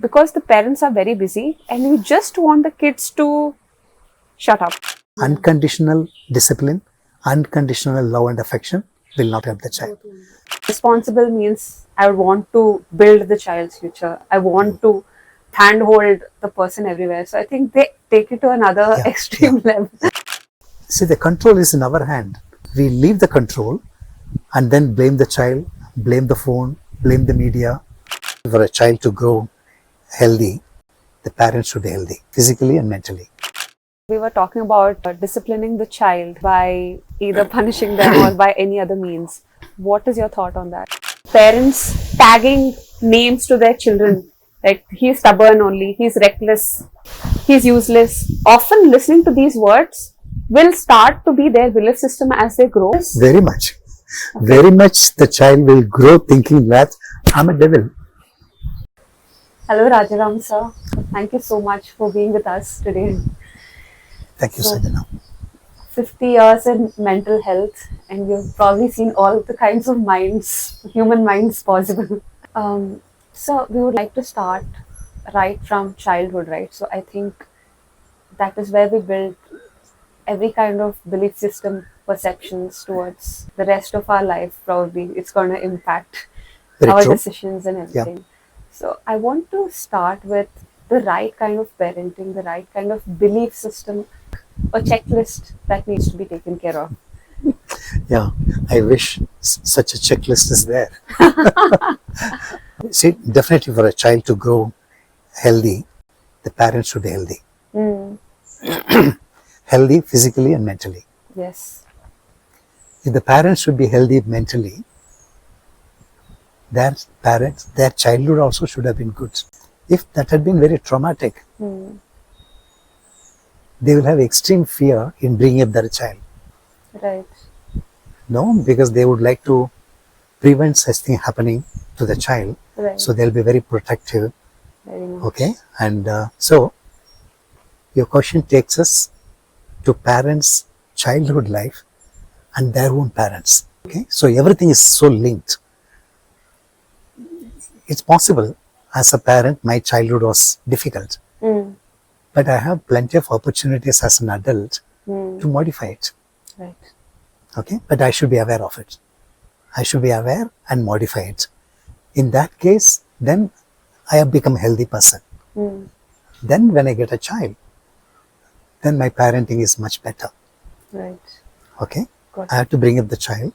because the parents are very busy and you just want the kids to shut up. Unconditional discipline, unconditional love and affection will not help the child. Responsible means I want to build the child's future. I want to handhold the person everywhere. So I think they take it to another extreme level. See, the control is in our hand. We leave the control and then blame the child, blame the phone, blame the media. For a child to grow healthy, the parents should be healthy, physically and mentally. We were talking about disciplining the child by either punishing them or by any other means. What is your thought on that? Parents tagging names to their children, like he's stubborn only, he's reckless, he's useless. Often listening to these words will start to be their belief system as they grow. Very much. Okay. Very much the child will grow thinking that I'm a devil. Hello Rajaram sir. Thank you so much for being with us today. Thank you, Sajana. 50 years in mental health, and you've probably seen all the kinds of minds, human minds possible. So we would like to start right from childhood, right? So I think that is where we build every kind of belief system, perceptions towards the rest of our life. Probably it's going to impact our decisions and everything. So I want to start with the right kind of parenting, the right kind of belief system, a checklist that needs to be taken care of. Yeah, I wish such a checklist is there. See, definitely for a child to grow healthy, the parents should be healthy. Healthy physically and mentally. Yes. If the parents should be healthy mentally, their childhood also should have been good. If that had been very traumatic, they will have extreme fear in bringing up their child. Right. No, because they would like to prevent such thing happening to the child. Right. So they'll be very protective. Very much. Okay. And so your question takes us to parents' childhood life and their own parents. Okay. So everything is so linked. It's possible as a parent, my childhood was difficult. But I have plenty of opportunities as an adult to modify it. Right. Okay, but I should be aware of it. I should be aware and modify it. In that case, then I have become a healthy person. Then when I get a child, then my parenting is much better. Right. Okay, I have to bring up the child.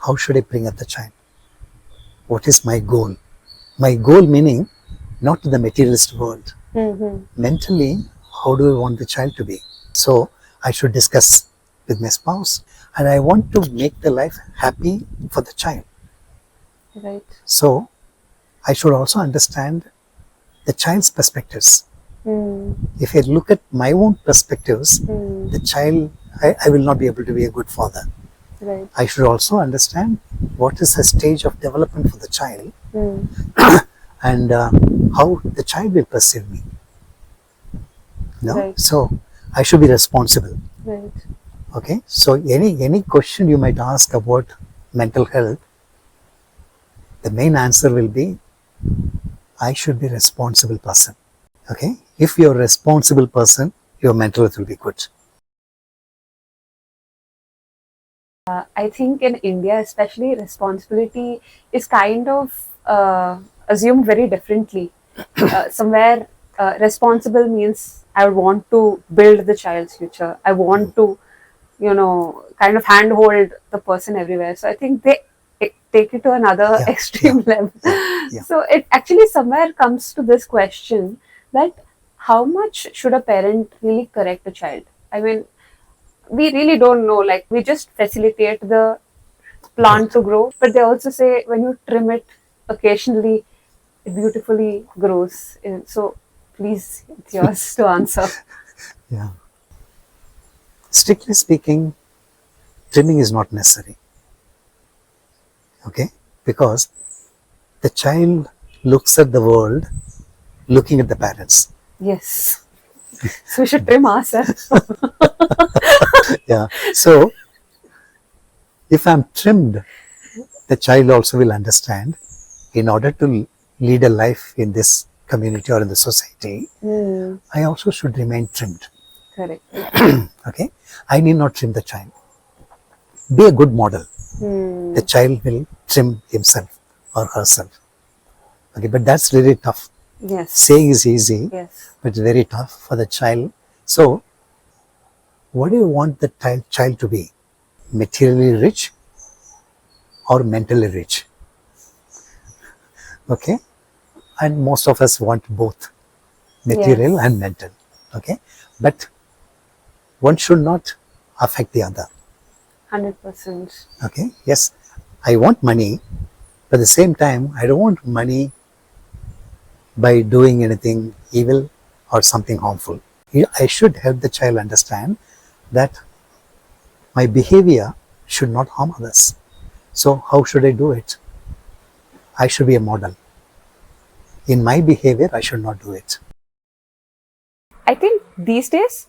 How should I bring up the child? What is my goal? My goal meaning not the materialist world. Mentally, how do I want the child to be? So I should discuss with my spouse, and I want to make the life happy for the child. Right. So I should also understand the child's perspectives. If I look at my own perspectives, the child, I will not be able to be a good father. Right. I should also understand what is the stage of development for the child and how the child will perceive me. No? Right. So I should be responsible. Right. Okay. So any question you might ask about mental health, the main answer will be I should be a responsible person. Okay. If you're a responsible person, your mental health will be good. I think in India, especially, responsibility is kind of assumed very differently. Somewhere, responsible means I want to build the child's future. I want to, kind of handhold the person everywhere. So I think they take it to another extreme level. So it actually somewhere comes to this question that how much should a parent really correct a child? I mean, we really don't know, like we just facilitate the plant to grow, but they also say when you trim it occasionally, it beautifully grows. So please, it's yours to answer. Yeah. Strictly speaking, trimming is not necessary. Okay? Because the child looks at the world looking at the parents. Yes. So we should trim ourselves. Yeah. So if I'm trimmed, the child also will understand in order to lead a life in this community or in the society, I also should remain trimmed. Correct. Okay, I need not trim the child. Be a good model. The child will trim himself or herself. Okay, but that's really tough. Yes. Saying is easy, Yes. but very tough for the child. So, what do you want the child to be? Materially rich or mentally rich? Okay, and most of us want both, material Yes. and mental. Okay, but one should not affect the other. 100%. Okay, yes, I want money, but at the same time, I don't want money by doing anything evil or something harmful. I should help the child understand that my behavior should not harm others. So, how should I do it? I should be a model. In my behavior, I should not do it. I think these days,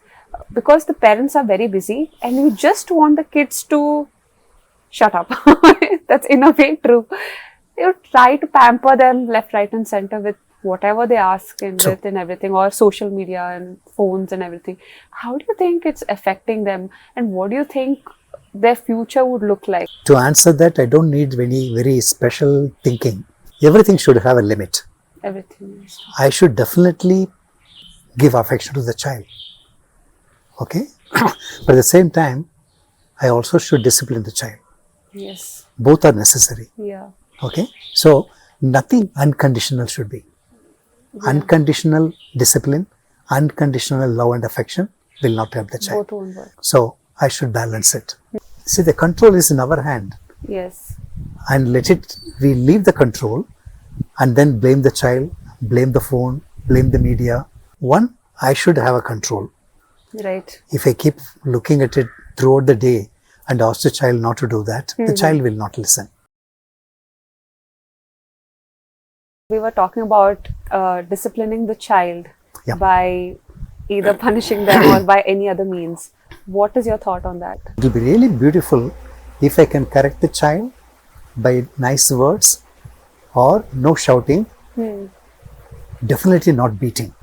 because the parents are very busy and you just want the kids to shut up. That's in a way true. You try to pamper them left, right, and center with whatever they ask and True. with and everything, or social media and phones and everything. How do you think it's affecting them, and what do you think their future would look like? To answer that, I don't need any very special thinking. Everything should have a limit. Everything is I should definitely give affection to the child. Okay? But at the same time, I also should discipline the child. yes, Both are necessary. yeah, Okay? So, nothing unconditional should be. Unconditional discipline, unconditional love and affection will not help the child. both won't work. So, I should balance it. See, the control is in our hand, Yes, and we leave the control and then blame the child, blame the phone, blame the media. One, I should have a control. right. If I keep looking at it throughout the day and ask the child not to do that, the child will not listen. We were talking about disciplining the child Yeah. by either punishing them or by any other means. What is your thought on that? It will be really beautiful if I can correct the child by nice words or no shouting, definitely not beating.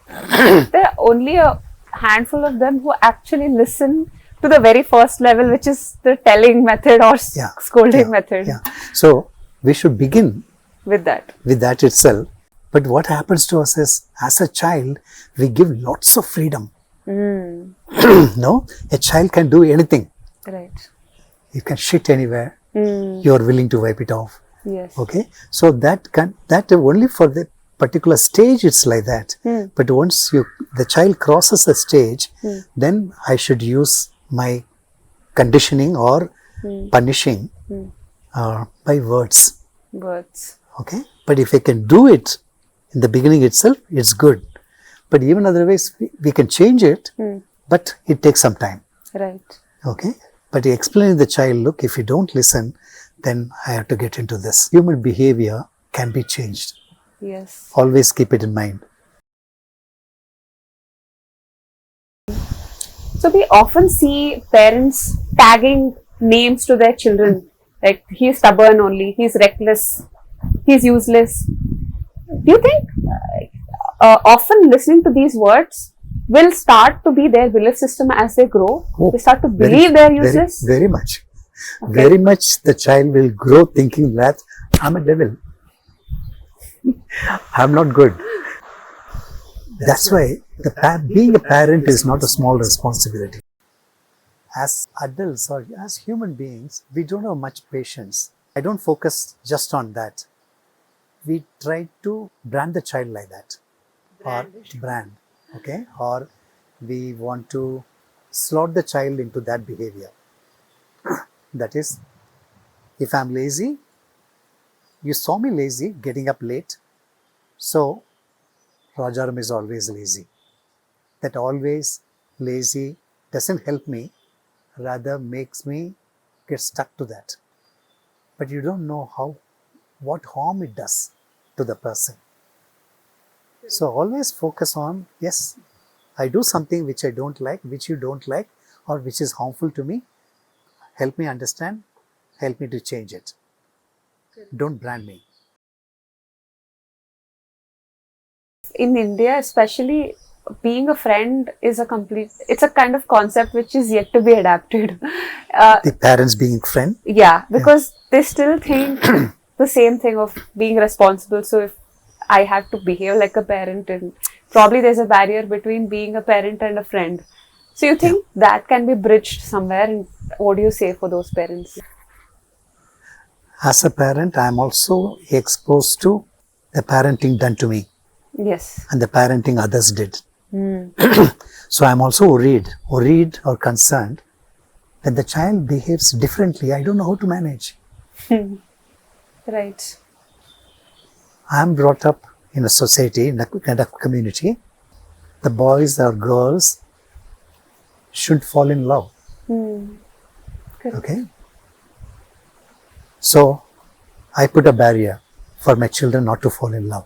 There are only a handful of them who actually listen to the very first level, which is the telling method or Yeah. scolding method. Yeah. So we should begin With that. with that itself. But what happens to us is, as a child, we give lots of freedom. No, a child can do anything. Right. You can shit anywhere. You are willing to wipe it off. Yes. Okay, so that only for the particular stage it's like that. But once the child crosses a stage, then I should use my conditioning or punishing by words. Words. Okay, but if I can do it in the beginning itself, it's good. But even otherwise, we can change it, but it takes some time. Right. Okay, but explaining the child, look, if you don't listen, then I have to get into this. Human behavior can be changed. Yes. Always keep it in mind. So we often see parents tagging names to their children. Like, he's stubborn only, he's reckless, he's useless. Do you think often listening to these words will start to be their belief system as they grow? They start to believe they're useless? Very much. Okay. Very much the child will grow thinking that I'm a devil. I'm not good. That's why being a parent is not a small responsibility. As adults or as human beings, we don't have much patience. I don't focus just on that. We try to brand the child like that. Brand. Okay? Or we want to slot the child into that behavior. That is, if I'm lazy, you saw me lazy, getting up late. So, Rajaram is always lazy. That always lazy doesn't help me, rather makes me get stuck to that. But you don't know what harm it does to the person. So always focus on, yes, I do something which I don't like, which you don't like, or which is harmful to me. Help me understand, help me to change it. Don't brand me. In India, especially, being a friend is it's a kind of concept which is yet to be adapted. The parents being friend. Yeah, because they still think the same thing of being responsible. So if I have to behave like a parent, and probably there's a barrier between being a parent and a friend. So you Yeah. think that can be bridged somewhere? And what do you say for those parents? As a parent, I am also exposed to the parenting done to me Yes. and the parenting others did. So I'm also worried or concerned when the child behaves differently. I don't know how to manage. Right. I'm brought up in a society, in a kind of community. The boys or girls should fall in love. Correct. Okay. So I put a barrier for my children not to fall in love.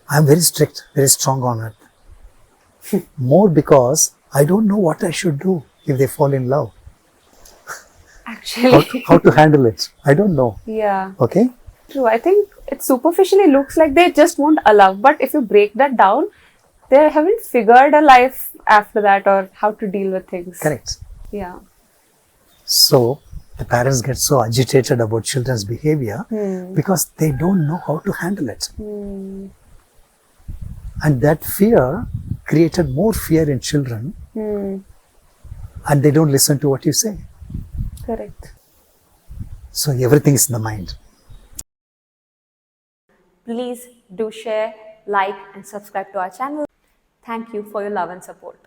I'm very strict, very strong on it. More because I don't know what I should do if they fall in love. Actually, How to handle it? I don't know. yeah. Okay. True. I think it superficially looks like they just won't allow, but if you break that down, they haven't figured a life after that or how to deal with things. Correct. Yeah. So the parents get so agitated about children's behavior because they don't know how to handle it. And that fear created more fear in children, and they don't listen to what you say. Correct. So everything is in the mind. Please do share, like, and subscribe to our channel. Thank you for your love and support.